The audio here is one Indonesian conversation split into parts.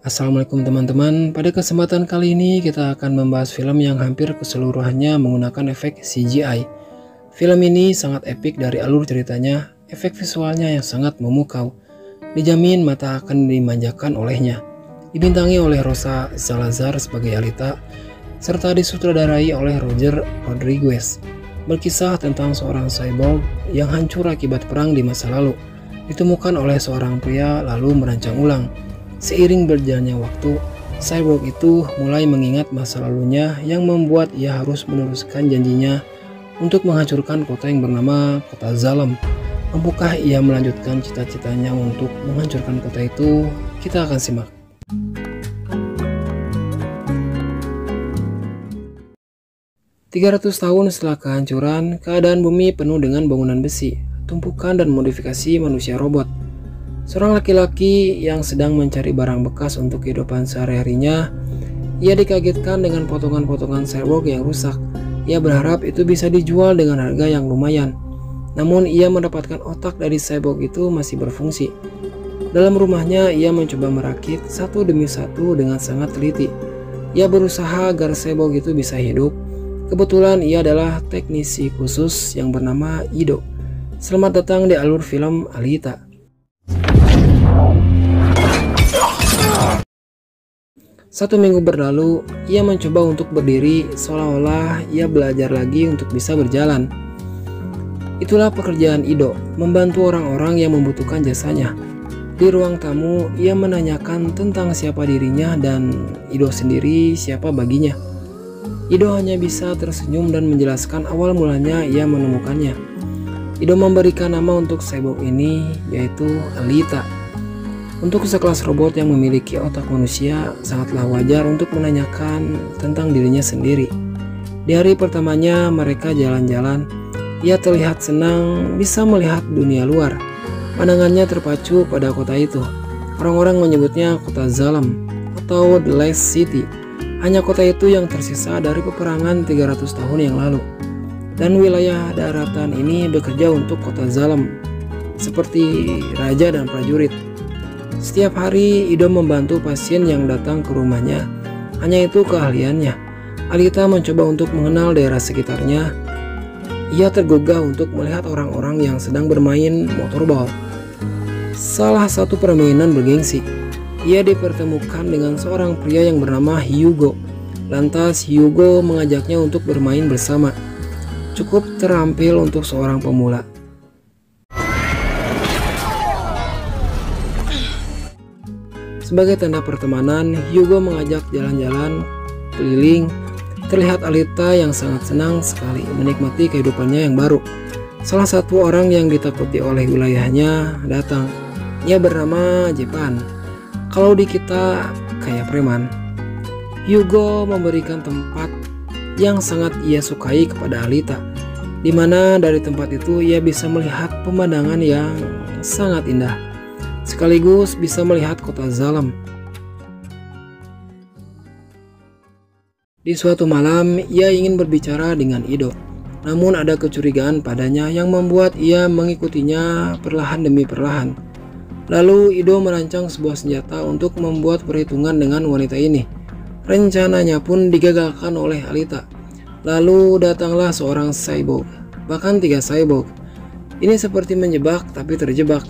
Assalamualaikum teman-teman. Pada kesempatan kali ini kita akan membahas film yang hampir keseluruhannya menggunakan efek CGI. Film ini sangat epik dari alur ceritanya, efek visualnya yang sangat memukau. Dijamin mata akan dimanjakan olehnya. Dibintangi oleh Rosa Salazar sebagai Alita, serta disutradarai oleh Roger Rodriguez. Berkisah tentang seorang cyborg yang hancur akibat perang di masa lalu, ditemukan oleh seorang pria lalu merancang ulang. Seiring berjalannya waktu, cyborg itu mulai mengingat masa lalunya yang membuat ia harus meneruskan janjinya untuk menghancurkan kota yang bernama Kota Zalem. Mampukah ia melanjutkan cita-citanya untuk menghancurkan kota itu? Kita akan simak. "300 tahun setelah kehancuran, keadaan bumi penuh dengan bangunan besi, tumpukan dan modifikasi manusia robot. Seorang laki-laki yang sedang mencari barang bekas untuk kehidupan sehari-harinya, ia dikagetkan dengan potongan-potongan cyborg yang rusak. Ia berharap itu bisa dijual dengan harga yang lumayan. Namun ia mendapatkan otak dari cyborg itu masih berfungsi. Dalam rumahnya, ia mencoba merakit satu demi satu dengan sangat teliti. Ia berusaha agar cyborg itu bisa hidup. Kebetulan ia adalah teknisi khusus yang bernama Ido. Selamat datang di alur film Alita. Satu minggu berlalu, ia mencoba untuk berdiri seolah-olah ia belajar lagi untuk bisa berjalan. Itulah pekerjaan Ido, membantu orang-orang yang membutuhkan jasanya. Di ruang tamu, ia menanyakan tentang siapa dirinya dan Ido sendiri siapa baginya. Ido hanya bisa tersenyum dan menjelaskan awal mulanya ia menemukannya. Ido memberikan nama untuk cyborg ini, yaitu Alita. Untuk sekelas robot yang memiliki otak manusia, sangatlah wajar untuk menanyakan tentang dirinya sendiri. Di hari pertamanya mereka jalan-jalan, ia terlihat senang bisa melihat dunia luar. Pandangannya terpacu pada kota itu. Orang-orang menyebutnya Kota Zalem atau The Last City. Hanya kota itu yang tersisa dari peperangan 300 tahun yang lalu. Dan wilayah daratan ini bekerja untuk Kota Zalem, seperti raja dan prajurit. Setiap hari Ido membantu pasien yang datang ke rumahnya. Hanya itu keahliannya. Alita mencoba untuk mengenal daerah sekitarnya. Ia tergugah untuk melihat orang-orang yang sedang bermain motorball. Salah satu permainan bergengsi. Ia dipertemukan dengan seorang pria yang bernama Hugo. Lantas Hugo mengajaknya untuk bermain bersama. Cukup terampil untuk seorang pemula. Sebagai tanda pertemanan, Hugo mengajak jalan-jalan keliling. Terlihat Alita yang sangat senang sekali menikmati kehidupannya yang baru. Salah satu orang yang ditakuti oleh wilayahnya datang. Ia bernama Jepan. Kalau di kita kayak preman. Hugo memberikan tempat yang sangat ia sukai kepada Alita, di mana dari tempat itu ia bisa melihat pemandangan yang sangat indah, sekaligus bisa melihat kota Zalem. Di suatu malam, ia ingin berbicara dengan Ido, namun ada kecurigaan padanya yang membuat ia mengikutinya perlahan demi perlahan. Lalu Ido merancang sebuah senjata untuk membuat perhitungan dengan wanita ini. Rencananya pun digagalkan oleh Alita. Lalu datanglah seorang cyborg, bahkan 3 cyborg. Ini seperti menjebak tapi terjebak.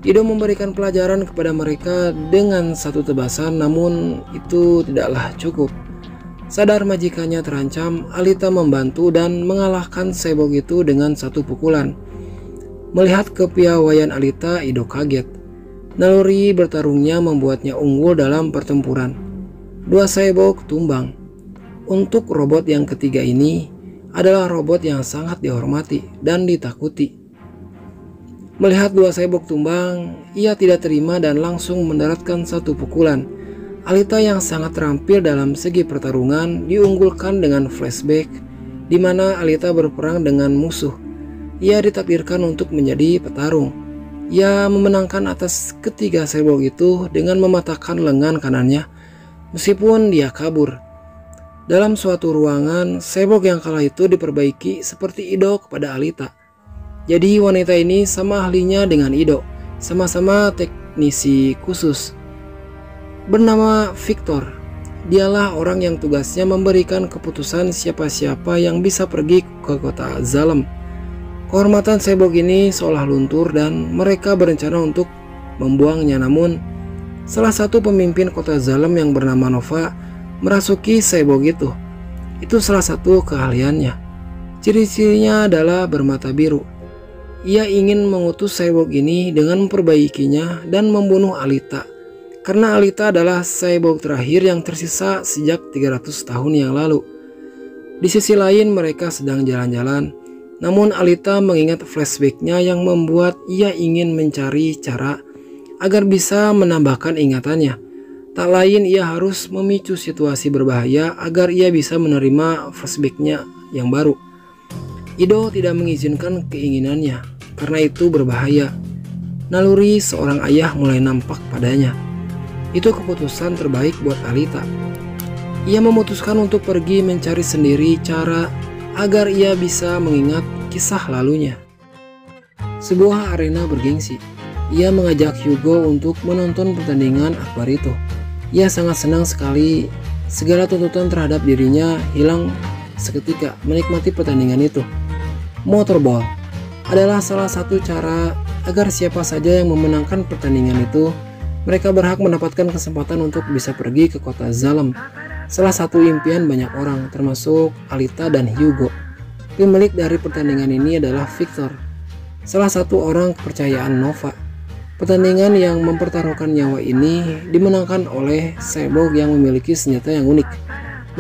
Ido memberikan pelajaran kepada mereka dengan satu tebasan, namun itu tidaklah cukup. Sadar majikannya terancam, Alita membantu dan mengalahkan cyborg itu dengan satu pukulan. Melihat kepiawaian Alita, Ido kaget. Naluri bertarungnya membuatnya unggul dalam pertempuran. 2 cyborg tumbang. Untuk robot yang ketiga ini adalah robot yang sangat dihormati dan ditakuti. Melihat 2 cyborg tumbang, ia tidak terima dan langsung mendaratkan satu pukulan. Alita yang sangat terampil dalam segi pertarungan diunggulkan dengan flashback, di mana Alita berperang dengan musuh. Ia ditakdirkan untuk menjadi petarung. Ia memenangkan atas ketiga cyborg itu dengan mematahkan lengan kanannya, meskipun dia kabur. Dalam suatu ruangan, cyborg yang kalah itu diperbaiki seperti Ido kepada Alita. Jadi wanita ini sama ahlinya dengan Ido, sama-sama teknisi khusus. bernama Victor. Dialah orang yang tugasnya memberikan keputusan siapa-siapa yang bisa pergi ke kota Zalem. Kehormatan Cyborg ini seolah luntur dan mereka berencana untuk membuangnya, namun salah satu pemimpin kota Zalem yang bernama Nova merasuki Cyborg itu. Itu salah satu keahliannya. Ciri-cirinya adalah bermata biru. Ia ingin mengutus Cyborg ini dengan memperbaikinya dan membunuh Alita. Karena Alita adalah cyborg terakhir yang tersisa sejak 300 tahun yang lalu. Di sisi lain mereka sedang jalan-jalan, namun Alita mengingat flashbacknya yang membuat ia ingin mencari cara agar bisa menambahkan ingatannya. Tak lain ia harus memicu situasi berbahaya agar ia bisa menerima flashbacknya yang baru. Ido tidak mengizinkan keinginannya, karena itu berbahaya. Naluri seorang ayah mulai nampak padanya. Itu keputusan terbaik buat Alita. Ia memutuskan untuk pergi mencari sendiri cara agar ia bisa mengingat kisah lalunya. Sebuah arena bergengsi. Ia mengajak Hugo untuk menonton pertandingan akbar itu. Ia sangat senang sekali. Segala tuntutan terhadap dirinya hilang seketika menikmati pertandingan itu. Motorball adalah salah satu cara agar siapa saja yang memenangkan pertandingan itu, mereka berhak mendapatkan kesempatan untuk bisa pergi ke kota Zalem. Salah satu impian banyak orang, termasuk Alita dan Hugo. Pemilik dari pertandingan ini adalah Victor, salah satu orang kepercayaan Nova. Pertandingan yang mempertaruhkan nyawa ini dimenangkan oleh cyborg yang memiliki senjata yang unik,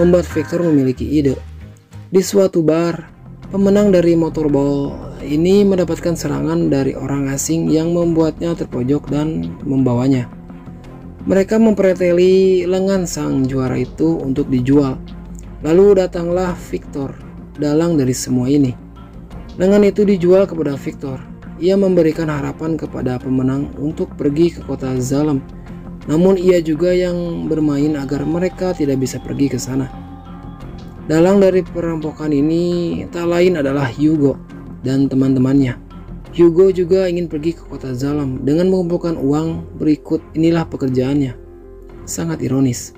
membuat Victor memiliki ide. Di suatu bar, pemenang dari motorball ini mendapatkan serangan dari orang asing yang membuatnya terpojok dan membawanya. Mereka mempreteli lengan sang juara itu untuk dijual. Lalu datanglah Victor, dalang dari semua ini. Lengan itu dijual kepada Victor. Ia memberikan harapan kepada pemenang untuk pergi ke kota Zalem. Namun ia juga yang bermain agar mereka tidak bisa pergi ke sana. Dalang dari perampokan ini tak lain adalah Hugo dan teman-temannya. Hugo juga ingin pergi ke kota Zalem dengan mengumpulkan uang berikut. Inilah pekerjaannya. Sangat ironis.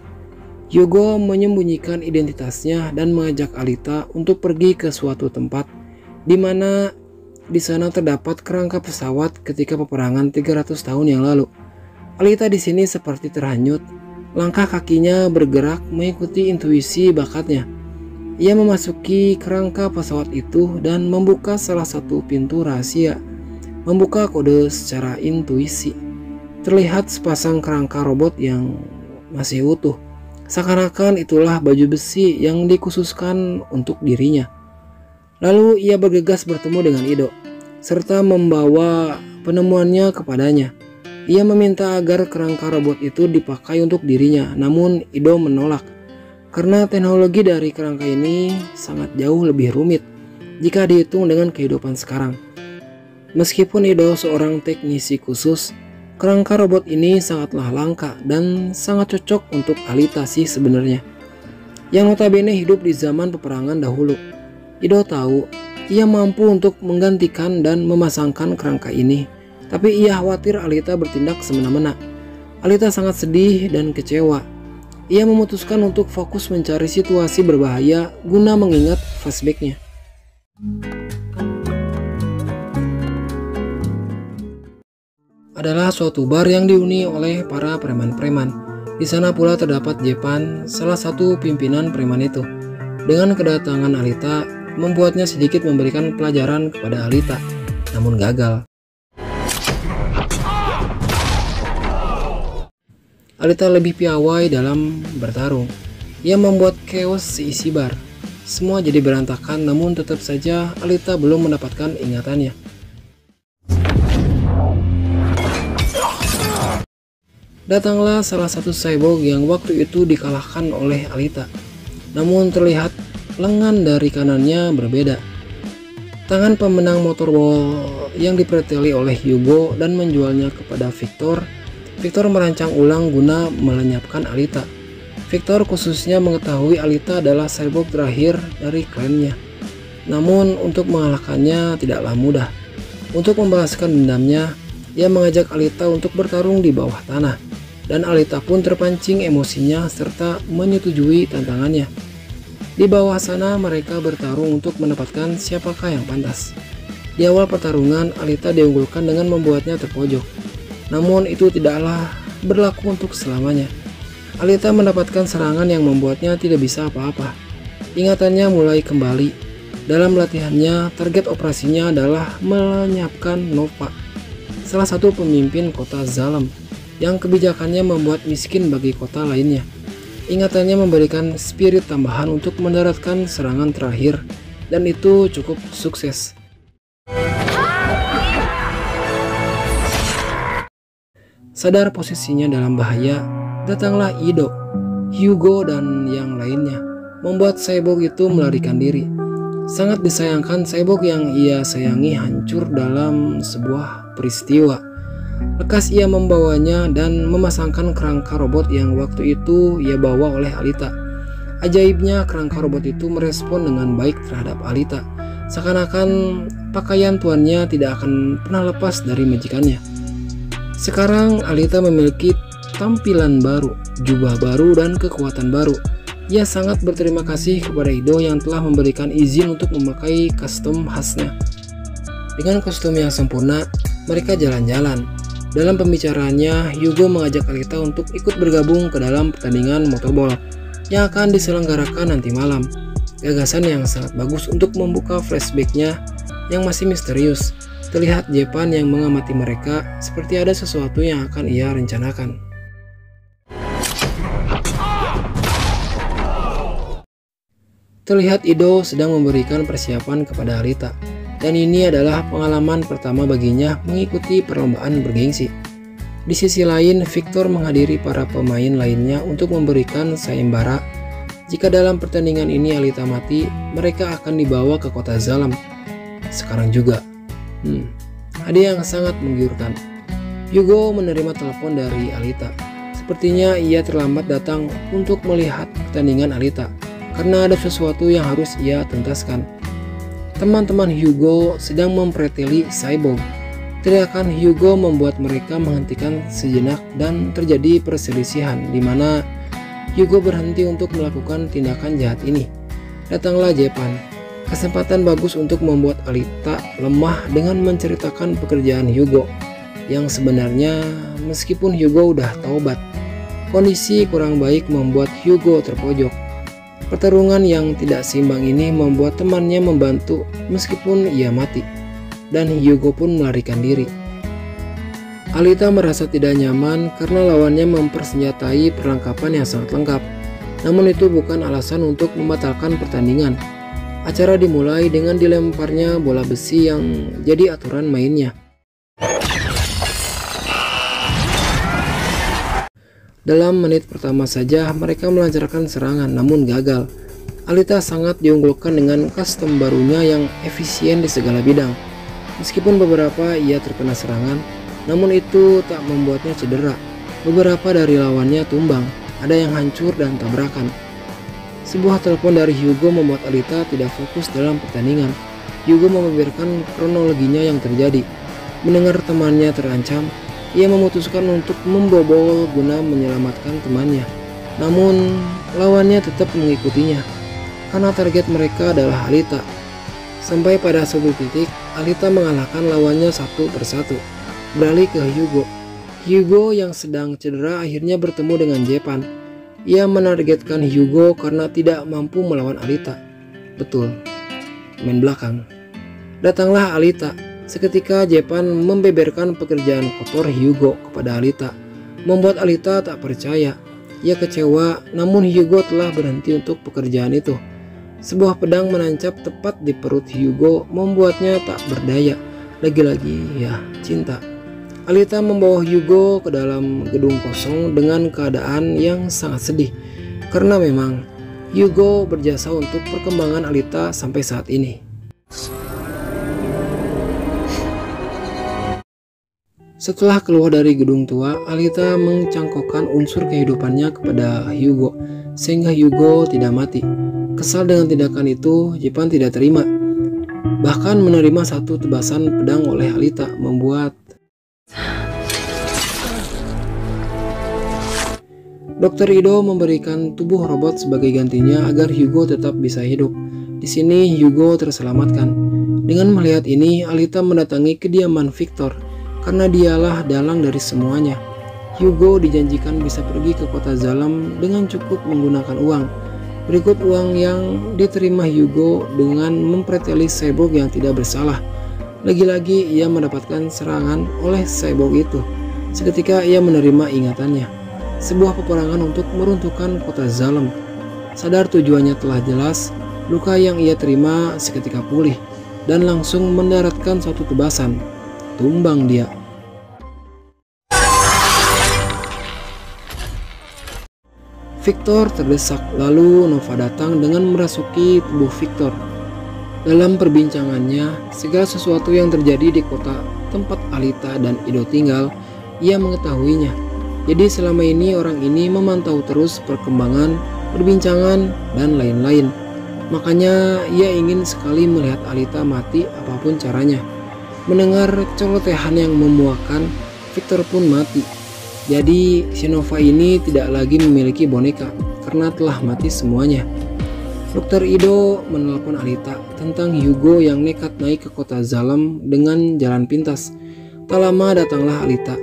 Hugo menyembunyikan identitasnya dan mengajak Alita untuk pergi ke suatu tempat di mana di sana terdapat kerangka pesawat ketika peperangan 300 tahun yang lalu. Alita di sini seperti terhanyut. Langkah kakinya bergerak mengikuti intuisi bakatnya. Ia memasuki kerangka pesawat itu dan membuka salah satu pintu rahasia. Membuka kode secara intuisi. Terlihat sepasang kerangka robot yang masih utuh. Seakan-akan itulah baju besi yang dikhususkan untuk dirinya. Lalu ia bergegas bertemu dengan Ido, serta membawa penemuannya kepadanya. Ia meminta agar kerangka robot itu dipakai untuk dirinya, namun Ido menolak. Karena teknologi dari kerangka ini sangat jauh lebih rumit jika dihitung dengan kehidupan sekarang. Meskipun Ido seorang teknisi khusus, kerangka robot ini sangatlah langka dan sangat cocok untuk Alita sih sebenarnya, yang notabene hidup di zaman peperangan dahulu. Ido tahu ia mampu untuk menggantikan dan memasangkan kerangka ini, tapi ia khawatir Alita bertindak semena-mena. Alita sangat sedih dan kecewa. Ia memutuskan untuk fokus mencari situasi berbahaya guna mengingat flashbacknya. Adalah suatu bar yang dihuni oleh para preman-preman. Di sana pula terdapat Jepan, salah satu pimpinan preman itu. Dengan kedatangan Alita, membuatnya sedikit memberikan pelajaran kepada Alita, namun gagal. Alita lebih piawai dalam bertarung. Ia membuat chaos seisi bar. Semua jadi berantakan, namun tetap saja Alita belum mendapatkan ingatannya. Datanglah salah satu cyborg yang waktu itu dikalahkan oleh Alita. Namun terlihat lengan dari kanannya berbeda. Tangan pemenang motorball yang dipreteli oleh Hugo dan menjualnya kepada Victor. Victor merancang ulang guna melenyapkan Alita. Victor khususnya mengetahui Alita adalah cyborg terakhir dari klannya. Namun untuk mengalahkannya tidaklah mudah. Untuk membalaskan dendamnya, ia mengajak Alita untuk bertarung di bawah tanah. dan Alita pun terpancing emosinya serta menyetujui tantangannya. Di bawah sana mereka bertarung untuk mendapatkan siapakah yang pantas. Di awal pertarungan, Alita diunggulkan dengan membuatnya terpojok. Namun itu tidaklah berlaku untuk selamanya. Alita mendapatkan serangan yang membuatnya tidak bisa apa-apa. Ingatannya mulai kembali. Dalam latihannya, target operasinya adalah melenyapkan Nova, salah satu pemimpin kota Zalem yang kebijakannya membuat miskin bagi kota lainnya. Ingatannya memberikan spirit tambahan untuk mendaratkan serangan terakhir, dan itu cukup sukses. Sadar posisinya dalam bahaya, datanglah Ido, Hugo, dan yang lainnya, membuat cyborg itu melarikan diri. Sangat disayangkan cyborg yang ia sayangi hancur dalam sebuah peristiwa. Lekas ia membawanya dan memasangkan kerangka robot yang waktu itu ia bawa oleh Alita. Ajaibnya kerangka robot itu merespon dengan baik terhadap Alita, seakan-akan pakaian tuannya tidak akan pernah lepas dari majikannya. Sekarang Alita memiliki tampilan baru, jubah baru, dan kekuatan baru. Ia sangat berterima kasih kepada Ido yang telah memberikan izin untuk memakai kostum khasnya. Dengan kostum yang sempurna, mereka jalan-jalan. Dalam pembicaraannya, Hugo mengajak Alita untuk ikut bergabung ke dalam pertandingan motorball yang akan diselenggarakan nanti malam. Gagasan yang sangat bagus untuk membuka flashbacknya yang masih misterius. Terlihat Jepan yang mengamati mereka seperti ada sesuatu yang akan ia rencanakan. Terlihat Ido sedang memberikan persiapan kepada Alita, dan ini adalah pengalaman pertama baginya mengikuti perlombaan bergengsi. Di sisi lain, Victor menghadiri para pemain lainnya untuk memberikan sayembara. Jika dalam pertandingan ini Alita mati, mereka akan dibawa ke kota Zalem. Sekarang juga. Hadiah yang sangat menggiurkan. Hugo menerima telepon dari Alita. Sepertinya ia terlambat datang untuk melihat pertandingan Alita, karena ada sesuatu yang harus ia tuntaskan. Teman-teman Hugo sedang mempreteli cyborg. Teriakan Hugo membuat mereka menghentikan sejenak dan terjadi perselisihan di mana Hugo berhenti untuk melakukan tindakan jahat ini. Datanglah Jepan. Kesempatan bagus untuk membuat Alita lemah dengan menceritakan pekerjaan Hugo yang sebenarnya meskipun Hugo udah taubat. Kondisi kurang baik membuat Hugo terpojok. Pertarungan yang tidak seimbang ini membuat temannya membantu meskipun ia mati, dan Hugo pun melarikan diri. Alita merasa tidak nyaman karena lawannya mempersenjatai perlengkapan yang sangat lengkap. Namun itu bukan alasan untuk membatalkan pertandingan. Acara dimulai dengan dilemparnya bola besi yang jadi aturan mainnya. Dalam menit pertama saja mereka melancarkan serangan namun gagal. Alita sangat diunggulkan dengan kostum barunya yang efisien di segala bidang. Meskipun beberapa ia terkena serangan, namun itu tak membuatnya cedera. Beberapa dari lawannya tumbang, ada yang hancur dan tabrakan. Sebuah telepon dari Hugo membuat Alita tidak fokus dalam pertandingan. Hugo membeberkan kronologinya yang terjadi. Mendengar temannya terancam, ia memutuskan untuk membobol guna menyelamatkan temannya. Namun, lawannya tetap mengikutinya, karena target mereka adalah Alita. Sampai pada suatu titik, Alita mengalahkan lawannya satu persatu. Beralih ke Hugo. Hugo yang sedang cedera akhirnya bertemu dengan Jepan. Ia menargetkan Hugo karena tidak mampu melawan Alita. Betul, main belakang. Datanglah Alita. Seketika Jepan membeberkan pekerjaan kotor Hugo kepada Alita, membuat Alita tak percaya. Ia kecewa, namun Hugo telah berhenti untuk pekerjaan itu. Sebuah pedang menancap tepat di perut Hugo membuatnya tak berdaya. Lagi-lagi ya, cinta. Alita membawa Hugo ke dalam gedung kosong dengan keadaan yang sangat sedih, karena memang Hugo berjasa untuk perkembangan Alita sampai saat ini. Setelah keluar dari gedung tua, Alita mencangkokkan unsur kehidupannya kepada Hugo, sehingga Hugo tidak mati. Kesal dengan tindakan itu, Jepan tidak terima. Bahkan menerima satu tebasan pedang oleh Alita, membuat Dr. Ido memberikan tubuh robot sebagai gantinya agar Hugo tetap bisa hidup. Di sini Hugo terselamatkan. Dengan melihat ini, Alita mendatangi kediaman Victor karena dialah dalang dari semuanya. Hugo dijanjikan bisa pergi ke kota Zalem dengan cukup menggunakan uang. Berikut uang yang diterima Hugo dengan mempreteli cyborg yang tidak bersalah. Lagi-lagi ia mendapatkan serangan oleh cyborg itu. Seketika ia menerima ingatannya. Sebuah peperangan untuk meruntuhkan kota Zalem. Sadar tujuannya telah jelas, luka yang ia terima seketika pulih dan langsung mendaratkan suatu tebasan. Tumbang dia. Victor terdesak, lalu Nova datang dengan merasuki tubuh Victor. Dalam perbincangannya, segala sesuatu yang terjadi di kota tempat Alita dan Ido tinggal, ia mengetahuinya. Jadi selama ini orang ini memantau terus perkembangan, perbincangan, dan lain-lain. Makanya ia ingin sekali melihat Alita mati apapun caranya. Mendengar celotehan yang memuakkan, Victor pun mati. Jadi si Nova ini tidak lagi memiliki boneka karena telah mati semuanya. Dr. Ido menelpon Alita tentang Hugo yang nekat naik ke kota Zalem dengan jalan pintas. Tak lama datanglah Alita.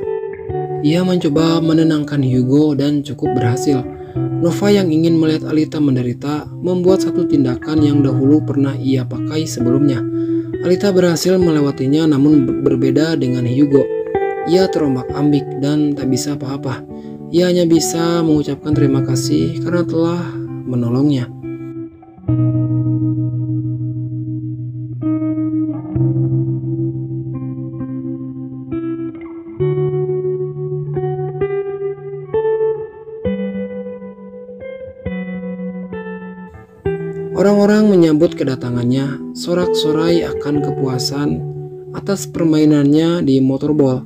Ia mencoba menenangkan Hugo dan cukup berhasil. Nova yang ingin melihat Alita menderita membuat satu tindakan yang dahulu pernah ia pakai sebelumnya. Alita berhasil melewatinya namun berbeda dengan Hugo. Ia terombak-ambik dan tak bisa apa-apa. Ia hanya bisa mengucapkan terima kasih karena telah menolongnya. Orang-orang menyambut kedatangannya, sorak-sorai akan kepuasan atas permainannya di motorball,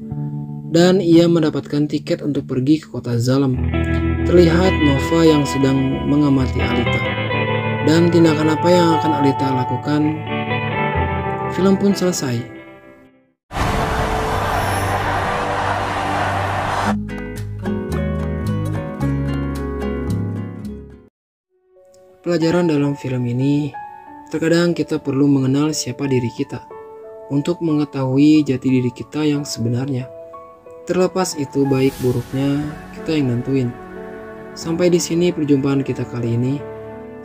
dan ia mendapatkan tiket untuk pergi ke kota Zalem. Terlihat Nova yang sedang mengamati Alita, dan tindakan apa yang akan Alita lakukan. Film pun selesai. Pelajaran dalam film ini, terkadang kita perlu mengenal siapa diri kita untuk mengetahui jati diri kita yang sebenarnya. Terlepas itu baik buruknya, kita yang nentuin. Sampai di sini perjumpaan kita kali ini.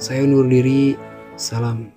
Saya undur diri, salam.